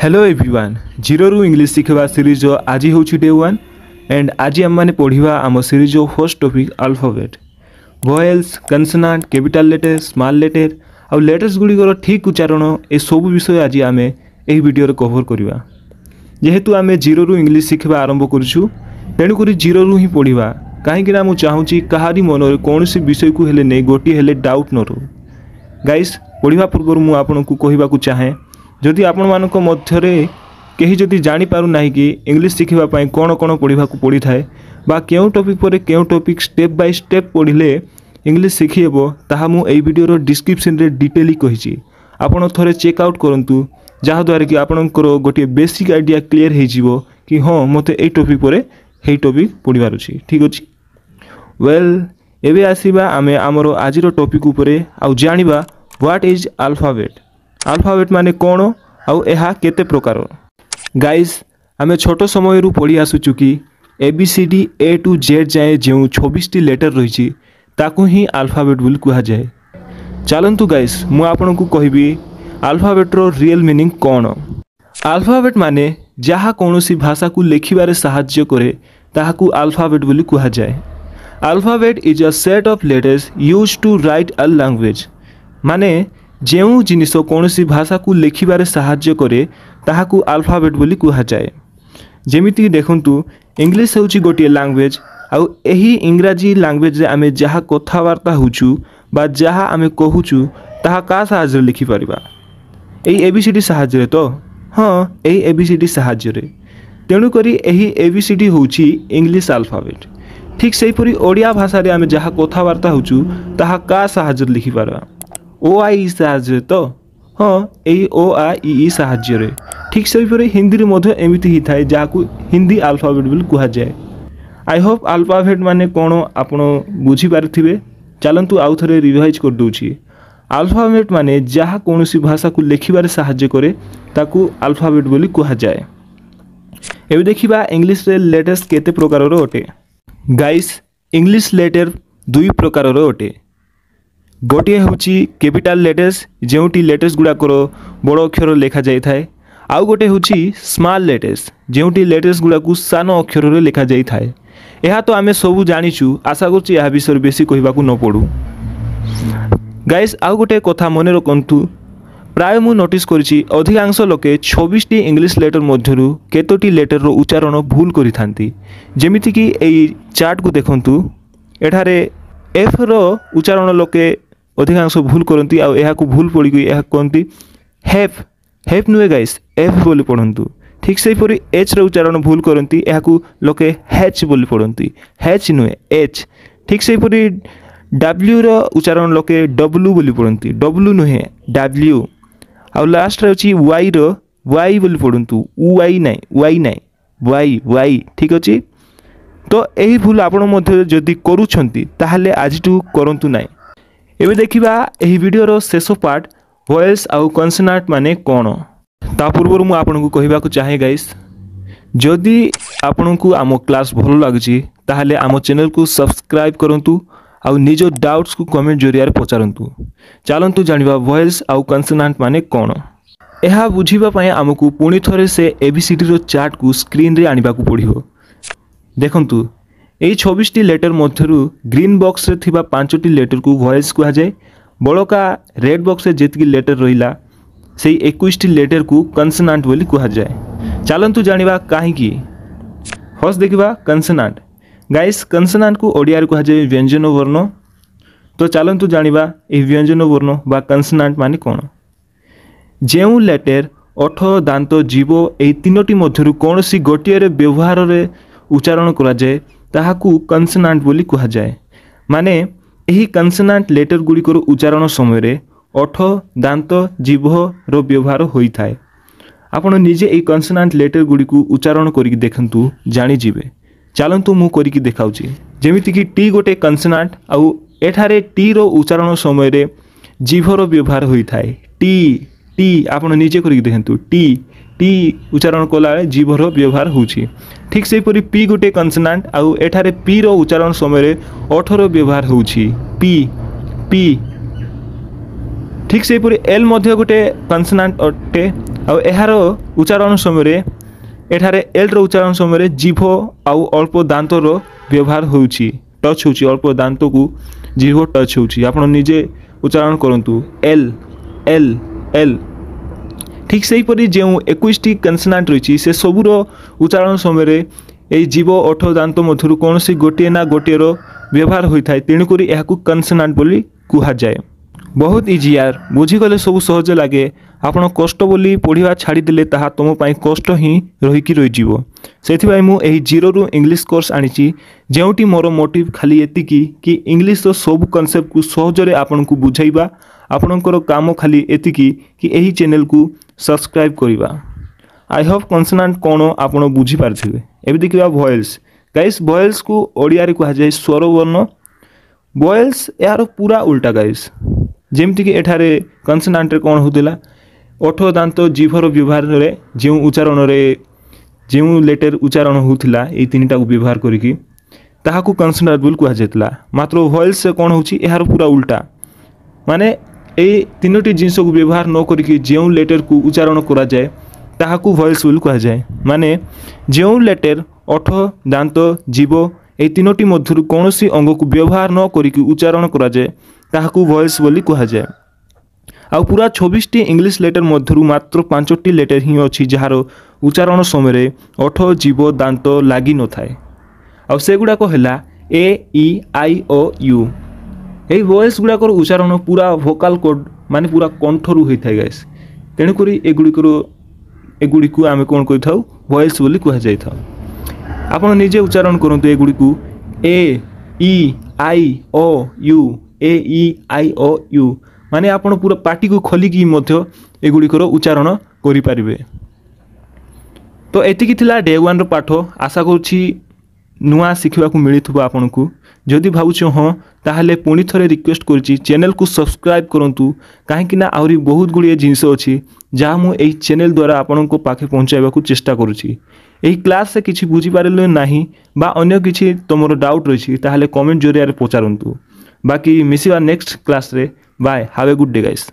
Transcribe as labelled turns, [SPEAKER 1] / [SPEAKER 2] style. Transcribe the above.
[SPEAKER 1] Hello everyone zero रु English शिखा series आज हूँ डे वन एंड आज आम मैंने पढ़ा आम series first topic alphabet vowels consonant capital letter small letter आउ लेटर्स गुड़िकर ठीक उच्चारण ए सब विषय आज आम यही वीडियो कवर करवा जेहेतु आम जीरो रु इंग्लिश शिखा आरंभ करूँ तेणुक जीरो रु ही पढ़ा कहीं मुझे चाहूँगी कहारी मन में कौन सी विषय को हेले नहीं गोटे हेले डाउट न रो गाइस पढ़ा पूर्व मुझे आपन को कहवाक चाहे जदि आपण मानक मध्यरे कहीं जदि जानी पारु नाही कि इंग्लिश शिखिबा पई कोन कोन पढ़ा पड़ी थाए बा केउ टॉपिक पर केउ टॉपिक स्टेप बाय स्टेप पढ़िले इंग्लिश शिखि हेबो ताहा मु एई वीडियो रो डिस्क्रिप्शन रे डिटेली कहिछि आपण थोड़े चेक आउट करंतु जहा द्वारा कि आपनकर गोटे बेसिक आइडिया क्लियर हे जिवो कि हां मते एई टॉपिक पर हेई टॉपिक पढ़िबार अछि ठीक अछि वेल एबे आसीबा आमे हमरो आजिरो टॉपिक उपरे आ जानिबा व्हाट इज अल्फाबेट अल्फाबेट माने कौन आउ एहा केते प्रकार गाइस आमे छोट समय पढ़ी आसुचु कि ABCD A to Z जाए जो 26 लेटर रही ताकू ही अल्फाबेट बोली कहा जाए। चलतु गाइस मु आपन को कहबी अल्फाबेट रो रियल मीनिंग कौन। अल्फाबेट माने जहाँ कौनसी भाषा को लिखिबारे सहाय्य करे ताहाकू अल्फाबेट बोली कहा जाए। Alphabet is a set of letters used to write a language माने जो जिनिस कौन सी भाषा को लिखिबारे सहाय्य करे ताहाकू अल्फाबेट बोली कहा जाए। जेमिति देखंतु इंग्लिश होची गोटे लैंग्वेज आउ एही इंग्राजी लैंग्वेज रे आमे जहाँ कथबार्ता होचु बा जहाँ आमे कहूचु ताहा का सहाय्य लिखि परिबा एही ABCD सहाय्य तो हाँ एही ABCD सहाय्य रे तेणु करी एही ABCD होची इंग्लिश अल्फाबेट ठीक सेही परी ओडिया भाषा रे आमे जहाँ कथबार्ता होचु ताहा का सहाय्य लिखि परबा OI साहाय्य तो हाँ यही OIE साहाय्य रे ठीक से हिंदी रे मध्य एमिति ही थाए जहाँ हिंदी अल्फाबेट बोली कहा जाए। आई होप अल्फाबेट माने कौन आपण बुझी पारिथिबे। चलंतु आउ थरे रिवाइज कर दूची अल्फाबेट माने जहाँ कौन सी भाषा को लिखिबारे सहाय्य करे ताकू अल्फाबेट बोली कहा जाए। एबे देखिबा इंग्लिश रे लेटर्स केते प्रकार रो अटे। गाइस इंग्लिश लेटर दुई प्रकार रो अटे गोटे हूँ कैपिटल लेटर्स जोटी लेटर्स गुड़ाकर बड़ अक्षर लिखा जाए थाए आउ गोटे हूँ स्मॉल लेटर्स जोटी लेटर्स गुड़ाक सान अक्षर रे लिखा जाए थाए। यह तो आमे सबू जानिचु आशा करुँ यह विषय बेसी कहवाक न पड़ू। गाइस आउ गोटे कथा मन रखु प्राय मु नोटिस करिछि अधिकांश लोके 26टी इंग्लिश लेटर मध्यरु केतोटी लेटर रो उच्चारण भूल करि थांती। जेमिति कि एई चार्ट को देखंतु एठारे एफ रो उच्चारण लोके अधिकांश भूल करती आ यह को भूल पड़ी यह कहती हेफ हेफ नुहे गाइस एफ बोली पढ़ंतु ठीक से परी एच रो उच्चारण भूल करती यह को लोके हेच बोली पढ़ंती हेच नुहे एच ठीक से परी डब्ल्यू रो उच्चारण लोके डब्ल्यू बोली पढ़ंती डब्ल्यू नुहे डब्ल्यू आ लास्ट रे अछि वाई रो वाई बोली पढ़ंतु वाई नाइ वाई वाई ठीक अछि। तो यही भूल आपण मध्य जदि करूछंती ताहले आजिटू करंतु नाइ। एबे देखिबा एही वीडियो रो शेष पार्ट वॉयल्स आउ कन्सोनांट माने कोन ता पूर्व मु आपन को कहबाक चाहे गाइस जदि आपन को आम क्लास भलो लागछि ताहले आम चैनल को सब्सक्राइब करंतु आउ निजो डाउट्स को कमेंट जरिया रे पचारंतु। चलंतु जानिबा वॉयल्स आउ कन्सोनांट माने कोन। एहा बुझिबा पय हमकु पुणी थरे से ABCD रो चार्ट को स्क्रीन रे आनिबा को पड़ियो। देखंतु यही 26टी लेटर मध्यरु ग्रीन बॉक्स रे थिबा 5टी लेटर को वॉयल्स कहा जाए बड़का रेड बॉक्स रे जेतकी लेटर रहिला सेही 21टी लेटर को कन्सोनांट बोली कहा जाए। चलंतु जानिबा काहे की फर्स्ट देखिबा कन्सोनांट गाइस कन्सोनांट को ओडिया रे कहा जाए व्यंजन वर्ण। तो चलंतु जानिबा ए व्यंजन वर्ण बा कन्सोनांट माने कोन। जेउ लेटर ओठ दांत जीव ए तीनोटी मध्यरु कोनसी गोटिए रे व्यवहार रे उच्चारण करा जाए ताहाकू कन्सोनांट बोली कहा जाए। माने यही कन्सोनांट लेटर गुड़िकर उच्चारण समय रे ओठ दांत जीभ रो व्यवहार होई थाए। आपण निजे ए कन्सोनांट लेटर गुड़ी को उच्चारण करिक देखंतु जानि जिवे। चलंतु मु करिक देखाउची जेमिति कि टी गोटे कन्सोनांट आउ एठारे टी रो उच्चारण समय रे जीभ रो व्यवहार होई थाए टी टी आपण निजे करिक देखंतु टी टी उच्चारण कला जीभ रो व्यवहार होउची। ठीक से परी पी गोटे कन्सोनांट आउ एठारे पी रो उच्चारण समय रे ओठ रो व्यवहार होउची पी पी ठीक से परी एल मध्य गोटे कन्सोनांट अटे आर उच्चारण समय एठारे एल उच्चारण समय जीभ आउ अल्प दांतर व्यवहार होउछि टच होउछि अल्प दांत को जीभ टच होउछि आपण निजे उच्चारण करंतु एल एल एल ठीक से परि जो 21टी कन्सोनांट रही से सबूर उच्चारण समय ये जीव ओठ दांत मध्य कौन सी गोटे ना गोटेर व्यवहार होता है तेणुक यह कन्सोनांट बोली कह जाए। बहुत इजी यार बुझीगले सब सहज लगे आपण कष्ट बोली पढ़ा छाड़ीदे ताहा तुम कष्ट ही रहीकि रहीजिवो से मुझे जीरो रु इंग्लिश कोर्स आनी जोटी मोर मोटिव खाली एतिकी कि इंग्लिश सब कॉन्सेप्ट को सहजरे आपन को बुझाइबा आपणकर काम खाली एतिकी कि यही चैनल को सब्सक्राइब करवा। आई होप कन्सोनांट कौन आपड़ बुझीपारे एवं देखा वॉयल्स गाइस वॉयल्स को ओडिया रे कहा जाए स्वर वर्ण वॉयल्स यार पूरा उल्टा गाइस जेमती कि एठारे कन्सोनांट रे कौन होतिला ओठ दांत जीभर व्यवहार रे जो उच्चारण रे जो लेटर उच्चारण होतिला ए तीनटा को व्यवहार करिकी ताहाकू कन्सोनांट बोल कहा जायतिला मात्र वॉयल्स से कौन होची यार पूरा उल्टा माने ए तीनोटी जिनस को व्यवहार न करिकी जो लेटर को उच्चारण करा जाए ताहाकू वॉयल्स बोल कहा जाए माने जो लेटर ओठ दांत जीभ ए तीनोटी मध्य कौन सी अंग को व्यवहार न करिकी उच्चारण करा जाए ताहाकू वॉयल्स बोली कहा जाए। आ पूरा 26टी इंग्लिश लेटर मध्य मात्र 5टी लेटर ही अच्छी जार उच्चारण समय ओठ जीभ दांत लगी न थाए आ सेगुड़ाक है ए ई आई ओ यू यही वॉयल्स गुड़ाकर उच्चारण पूरा भोकाल कोड माने पूरा कंठरू होता है गाइस तेणुक एगुड़ी को आम कौन कही था वॉयल्स बोली कह जाई था। आपण निजे उच्चारण करंतु एगुड़ी को ए ई आई ओ U A E I O you माने आपण पूरा पार्टी को खोलिकी मध्य एगुड़िकर उच्चारण करि परिबे। तो एतिकी थिला डे 1 रो पाठ आशा करूछि नुआ शिखा मिलू आपन को जदि भावुछ हाँ ताहले पुणी थरे रिक्वेस्ट करुच्ची चैनल को सब्सक्राइब करंतु कहीं आहरी बहुत गुड़िए जिनस अच्छी जहाँ मुझे चैनल द्वारा आपण को पाखे पहुँचाइबा चेष्टा करुच्ची। एही क्लास से किसी बुझीपारे ना बा अन्य किसी तुम डाउट रही ताहले कमेंट जरिया पचारतु बाकी मिसिबा नेक्स्ट क्लास रे bye have a good day guys.